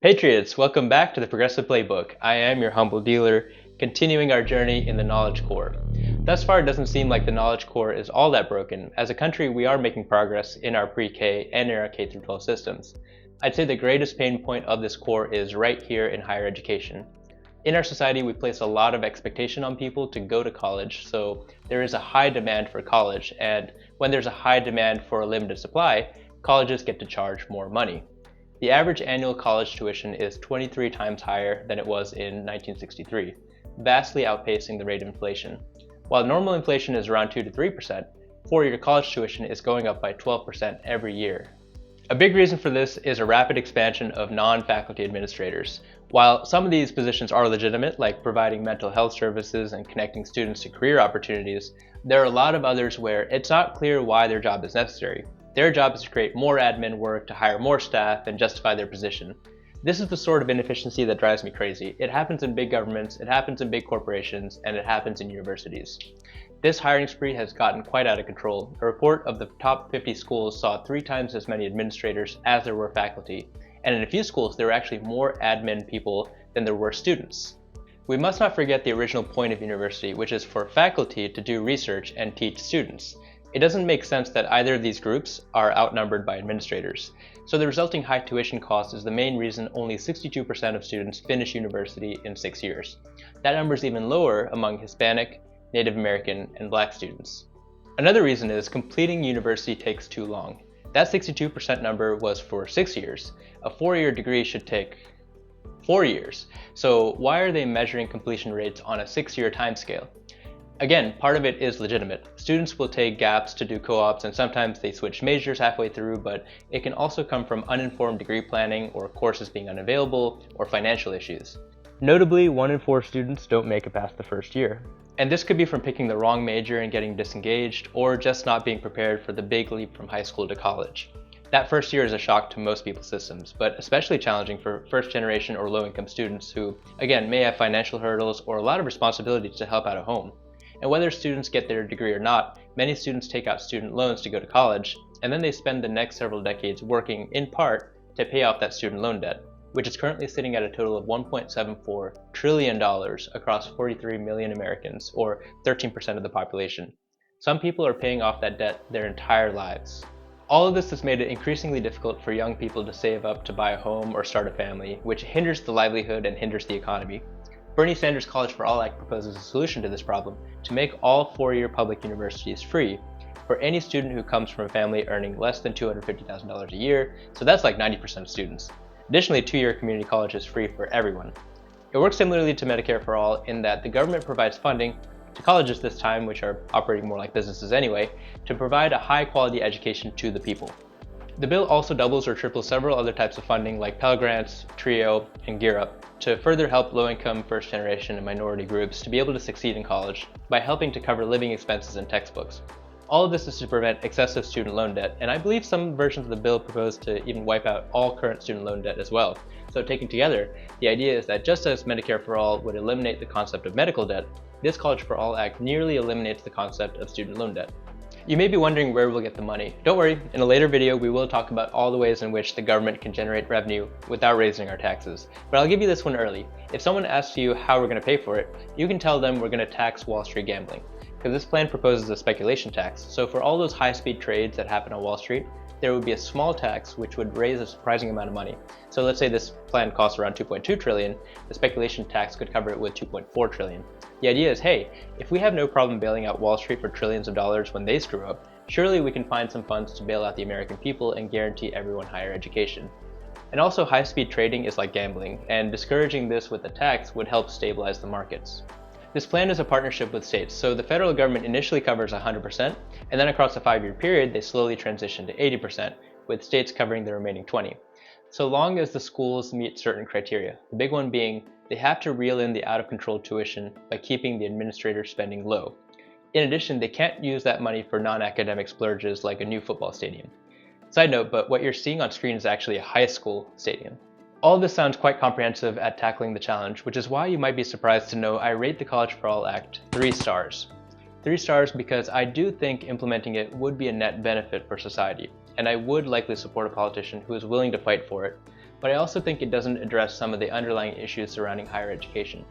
Patriots, welcome back to the Progressive Playbook. I am your humble dealer, continuing our journey in the Knowledge Core. Thus far, it doesn't seem like the Knowledge Core is all that broken. As a country, we are making progress in our pre-K and in our K-12 systems. I'd say the greatest pain point of this core is right here in higher education. In our society, we place a lot of expectation on people to go to college, so there is a high demand for college, and when there's a high demand for a limited supply, colleges get to charge more money. The average annual college tuition is 23 times higher than it was in 1963, vastly outpacing the rate of inflation. While normal inflation is around 2 to 3%, four-year college tuition is going up by 12% every year. A big reason for this is a rapid expansion of non-faculty administrators. While some of these positions are legitimate, like providing mental health services and connecting students to career opportunities, there are a lot of others where it's not clear why their job is necessary. Their job is to create more admin work, to hire more staff, and justify their position. This is the sort of inefficiency that drives me crazy. It happens in big governments, it happens in big corporations, and it happens in universities. This hiring spree has gotten quite out of control. A report of the top 50 schools saw 3 times as many administrators as there were faculty, and in a few schools there were actually more admin people than there were students. We must not forget the original point of university, which is for faculty to do research and teach students. It doesn't make sense that either of these groups are outnumbered by administrators. So the resulting high tuition cost is the main reason only 62% of students finish university in 6 years. That number is even lower among Hispanic, Native American, and Black students. Another reason is completing university takes too long. That 62% number was for 6 years. A 4-year degree should take 4 years. So why are they measuring completion rates on a 6-year timescale? Again, part of it is legitimate. Students will take gaps to do co-ops and sometimes they switch majors halfway through, but it can also come from uninformed degree planning or courses being unavailable or financial issues. Notably, 1 in 4 students don't make it past the first year. And this could be from picking the wrong major and getting disengaged, or just not being prepared for the big leap from high school to college. That first year is a shock to most people's systems, but especially challenging for first-generation or low-income students who, again, may have financial hurdles or a lot of responsibility to help out at home. And whether students get their degree or not, many students take out student loans to go to college, and then they spend the next several decades working, in part, to pay off that student loan debt, which is currently sitting at a total of $1.74 trillion across 43 million Americans, or 13% of the population. Some people are paying off that debt their entire lives. All of this has made it increasingly difficult for young people to save up to buy a home or start a family, which hinders the livelihood and hinders the economy. Bernie Sanders' College for All Act proposes a solution to this problem to make all 4-year public universities free for any student who comes from a family earning less than $250,000 a year, so that's like 90% of students. Additionally, 2-year community college is free for everyone. It works similarly to Medicare for All in that the government provides funding to colleges this time, which are operating more like businesses anyway, to provide a high-quality education to the people. The bill also doubles or triples several other types of funding like Pell Grants, TRIO, and Gear Up to further help low-income, first-generation, and minority groups to be able to succeed in college by helping to cover living expenses and textbooks. All of this is to prevent excessive student loan debt, and I believe some versions of the bill propose to even wipe out all current student loan debt as well. So taken together, the idea is that just as Medicare for All would eliminate the concept of medical debt, this College for All Act nearly eliminates the concept of student loan debt. You may be wondering where we'll get the money. Don't worry, in a later video we will talk about all the ways in which the government can generate revenue without raising our taxes. But I'll give you this one early. If someone asks you how we're going to pay for it, you can tell them we're going to tax Wall Street gambling. Because this plan proposes a speculation tax, so for all those high-speed trades that happen on Wall Street, there would be a small tax which would raise a surprising amount of money. So let's say this plan costs around $2.2 trillion, the speculation tax could cover it with $2.4 trillion. The idea is, hey, if we have no problem bailing out Wall Street for trillions of dollars when they screw up, surely we can find some funds to bail out the American people and guarantee everyone higher education. And also, high-speed trading is like gambling, and discouraging this with a tax would help stabilize the markets. This plan is a partnership with states, so the federal government initially covers 100%, and then across a 5-year period they slowly transition to 80%, with states covering the remaining 20%. So long as the schools meet certain criteria, the big one being they have to reel in the out-of-control tuition by keeping the administrator spending low. In addition, they can't use that money for non-academic splurges like a new football stadium. Side note, but what you're seeing on screen is actually a high school stadium. All of this sounds quite comprehensive at tackling the challenge, which is why you might be surprised to know I rate the College for All Act 3 stars. 3 stars because I do think implementing it would be a net benefit for society, and I would likely support a politician who is willing to fight for it. but I also think it doesn't address some of the underlying issues surrounding higher education.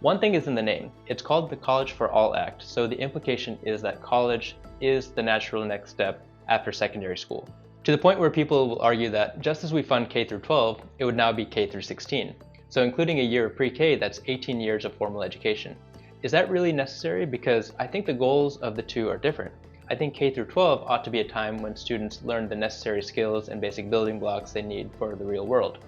One thing is in the name. It's called the College for All Act, so the implication is that college is the natural next step after secondary school. To the point where people will argue that just as we fund K through 12, it would now be K through 16. So including a year of pre-K, that's 18 years of formal education. Is that really necessary? Because I think the goals of the two are different. I think K through 12 ought to be a time when students learn the necessary skills and basic building blocks they need for the real world.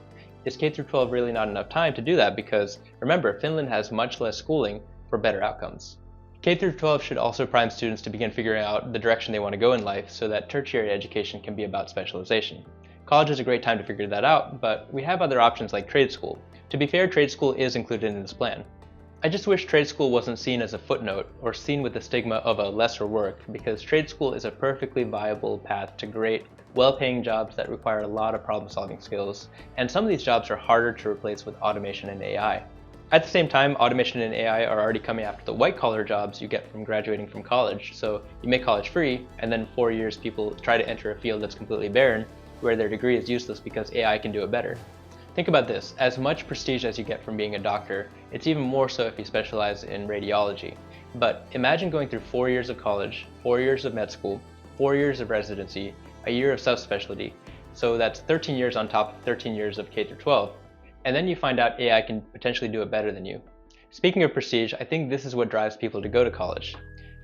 Is K through 12 really not enough time to do that? Because remember, Finland has much less schooling for better outcomes. K through 12 should also prime students to begin figuring out the direction they want to go in life so that tertiary education can be about specialization. College is a great time to figure that out, but we have other options like trade school. To be fair, trade school is included in this plan. I just wish trade school wasn't seen as a footnote or seen with the stigma of a lesser work, because trade school is a perfectly viable path to great, well-paying jobs that require a lot of problem-solving skills, and some of these jobs are harder to replace with automation and AI. At the same time, automation and AI are already coming after the white-collar jobs you get from graduating from college, so you make college free, and then in 4 years people try to enter a field that's completely barren, where their degree is useless because AI can do it better. Think about this, as much prestige as you get from being a doctor, it's even more so if you specialize in radiology. But imagine going through 4 years of college, 4 years of med school, 4 years of residency, a year of subspecialty, so that's 13 years on top of 13 years of K through 12, and then you find out AI can potentially do it better than you. Speaking of prestige, I think this is what drives people to go to college.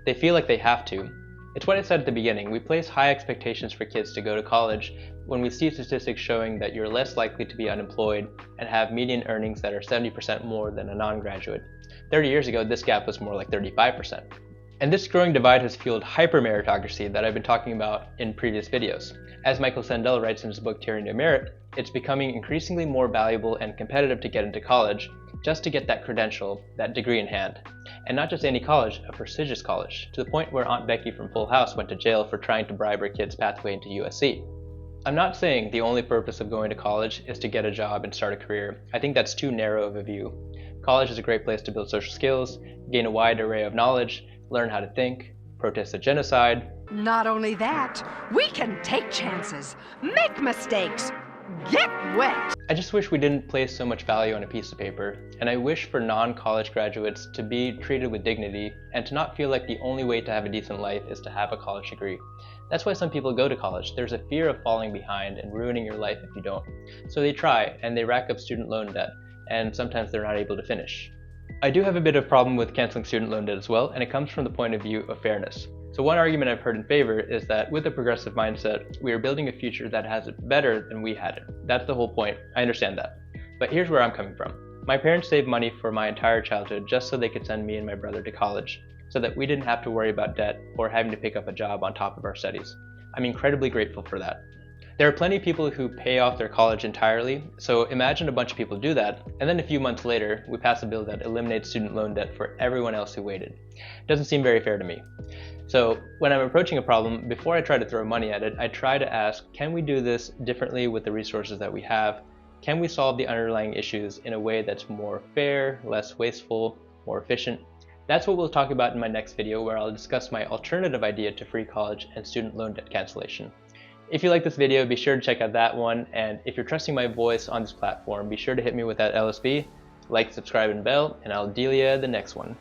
They feel like they have to. It's what I said at the beginning, we place high expectations for kids to go to college when we see statistics showing that you're less likely to be unemployed and have median earnings that are 70% more than a non-graduate. 30 years ago, this gap was more like 35%. And this growing divide has fueled hyper-meritocracy that I've been talking about in previous videos. As Michael Sandel writes in his book Tyranny of Merit, it's becoming increasingly more valuable and competitive to get into college just to get that credential, that degree in hand. And not just any college, a prestigious college, to the point where Aunt Becky from Full House went to jail for trying to bribe her kid's pathway into USC. I'm not saying the only purpose of going to college is to get a job and start a career. I think that's too narrow of a view. College is a great place to build social skills, gain a wide array of knowledge, learn how to think, protest a genocide. Not only that, we can take chances, make mistakes, get wet. I just wish we didn't place so much value on a piece of paper, and I wish for non-college graduates to be treated with dignity and to not feel like the only way to have a decent life is to have a college degree. That's why some people go to college. There's a fear of falling behind and ruining your life if you don't. So they try, and they rack up student loan debt, and sometimes they're not able to finish. I do have a bit of problem with canceling student loan debt as well, and it comes from the point of view of fairness. So one argument I've heard in favor is that with a progressive mindset, we are building a future that has it better than we had it. That's the whole point. I understand that. But here's where I'm coming from. My parents saved money for my entire childhood just so they could send me and my brother to college, so that we didn't have to worry about debt or having to pick up a job on top of our studies. I'm incredibly grateful for that. There are plenty of people who pay off their college entirely, so imagine a bunch of people do that, and then a few months later, we pass a bill that eliminates student loan debt for everyone else who waited. Doesn't seem very fair to me. So when I'm approaching a problem, before I try to throw money at it, I try to ask, can we do this differently with the resources that we have? Can we solve the underlying issues in a way that's more fair, less wasteful, more efficient? That's what we'll talk about in my next video, where I'll discuss my alternative idea to free college and student loan debt cancellation. If you like this video, be sure to check out that one, and if you're trusting my voice on this platform, be sure to hit me with that LSB, like, subscribe, and bell, and I'll deal ya the next one.